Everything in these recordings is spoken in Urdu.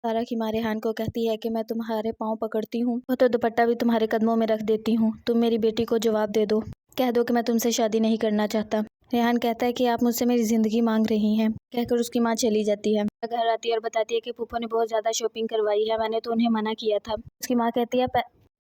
سارا کی ماں ریحان کو کہتی ہے کہ میں تمہارے پاؤں پکڑتی ہوں وہ تو دوپٹہ بھی تمہارے قدموں میں رکھ دیتی ہوں، تم میری بیٹی کو جواب دے دو، کہہ دو کہ میں تم سے شادی نہیں کرنا چاہتا۔ ریحان کہتا ہے کہ آپ مجھ سے میری زندگی مانگ رہی ہیں، کہہ کر اس کی ماں چلی جاتی ہے۔ گھر آتی ہے اور بتاتی ہے کہ پھوپھو نے بہت زیادہ شاپنگ کروائی ہے، میں نے تو انہیں منع کیا تھا۔ اس کی ماں کہتی ہے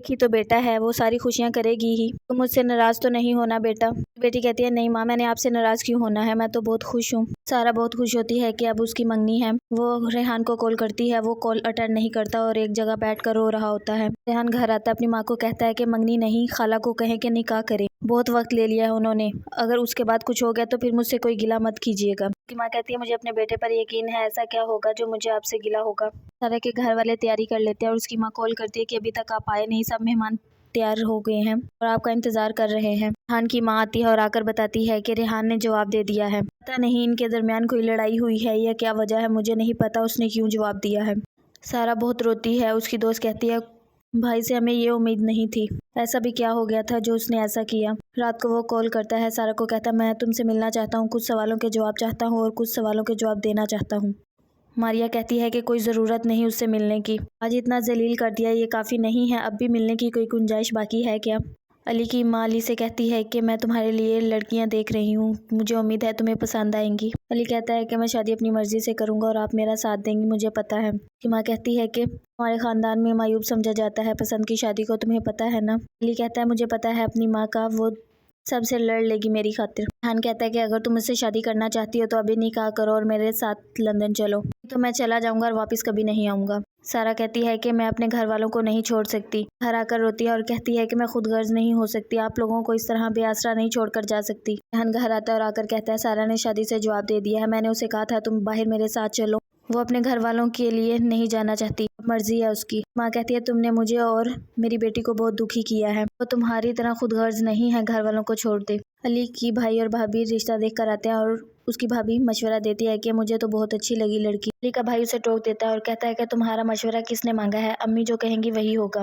ایک ہی تو بیٹا ہے، وہ ساری خوشیاں کرے گی ہی، تم مجھ سے ناراض تو نہیں ہونا بیٹا۔ بیٹی کہتی ہے نہیں ماں، میں نے آپ سے ناراض کیوں ہونا ہے، میں تو بہت خوش ہوں۔ سارا بہت خوش ہوتی ہے کہ اب اس کی منگنی ہے، وہ ریحان کو کال کرتی ہے، وہ کال اٹینڈ نہیں کرتا اور ایک جگہ بیٹھ کر رو رہا ہوتا ہے۔ ریحان گھر آتا ہے، اپنی ماں کو کہتا ہے کہ منگنی نہیں، خالہ کو کہیں کہ نکاح کرے، بہت وقت لے لیا ہے انہوں نے، اگر اس کے بعد کچھ ہو گیا تو پھر مجھ سے کوئی گلہ مت کیجیے گا۔ اس کی ماں کہتی ہے مجھے اپنے بیٹے پر یقین ہے، ایسا کیا ہوگا جو مجھے آپ سے گلہ ہوگا۔ سارا کے گھر والے تیاری کر لیتے ہیں اور اس کی ماں کال کرتی ہے کہ ابھی تک آپ آئے نہیں، سب مہمان تیار ہو گئے ہیں اور آپ کا انتظار کر رہے ہیں۔ ریحان کی ماں آتی ہے اور آ کر بتاتی ہے کہ ریحان نے جواب دے دیا ہے، پتہ نہیں ان کے درمیان کوئی لڑائی ہوئی ہے یا کیا وجہ ہے، مجھے نہیں پتا اس نے کیوں جواب دیا ہے۔ سارا بہت روتی ہے، اس کی دوست کہتی ہے بھائی سے ہمیں یہ امید نہیں تھی، ایسا بھی کیا ہو گیا تھا جو اس نے ایسا کیا۔ رات کو وہ کال کرتا ہے، سارا کو کہتا ہے میں تم سے ملنا چاہتا ہوں، کچھ سوالوں کے جواب چاہتا ہوں اور کچھ سوالوں کے جواب دینا چاہتا ہوں۔ ماریا کہتی ہے کہ کوئی ضرورت نہیں اس سے ملنے کی، آج اتنا ذلیل کر دیا یہ کافی نہیں ہے، اب بھی ملنے کی کوئی گنجائش باقی ہے کیا؟ علی کی ماں علی سے کہتی ہے کہ میں تمہارے لیے لڑکیاں دیکھ رہی ہوں، مجھے امید ہے تمہیں پسند آئیں گی۔ علی کہتا ہے کہ میں شادی اپنی مرضی سے کروں گا اور آپ میرا ساتھ دیں گی، مجھے پتا ہے۔ کی ماں کہتی ہے کہ ہمارے خاندان میں معیوب سمجھا جاتا ہے پسند کی شادی کو، تمہیں پتا ہے نا؟ علی کہتا ہے مجھے پتا ہے، اپنی ماں کا وہ سب سے لڑ لے گی میری خاطر۔ ریحان کہتا ہے کہ اگر تم مجھ سے شادی کرنا چاہتی ہو تو ابھی نکاح کرو اور میرے ساتھ لندن چلو، تو میں چلا جاؤں گا اور واپس کبھی نہیں آؤں گا۔ سارا کہتی ہے کہ میں اپنے گھر والوں کو نہیں چھوڑ سکتی، گھر آ کر روتی ہے اور کہتی ہے کہ میں خود غرض نہیں ہو سکتی، آپ لوگوں کو اس طرح بے آسرا نہیں چھوڑ کر جا سکتی۔ ریحان گھر آتا ہے اور آ کر کہتا ہے سارا نے شادی سے جواب دے دیا ہے، میں نے اسے کہا تھا تم باہر میرے ساتھ چلو، وہ اپنے گھر والوں کے لیے نہیں جانا چاہتی، مرضی ہے اس کی۔ ماں کہتی ہے تم نے مجھے اور میری بیٹی کو بہت دکھی کیا ہے، وہ تمہاری طرح خود غرض نہیں ہے، گھر والوں کو چھوڑ دے۔ علی کی بھائی اور بھابھی رشتہ دیکھ کر آتے ہیں اور اس کی بھابھی مشورہ دیتی ہے کہ مجھے تو بہت اچھی لگی لڑکی۔ علی کا بھائی اسے ٹوک دیتا ہے اور کہتا ہے کہ تمہارا مشورہ کس نے مانگا ہے، امی جو کہیں گی وہی ہوگا۔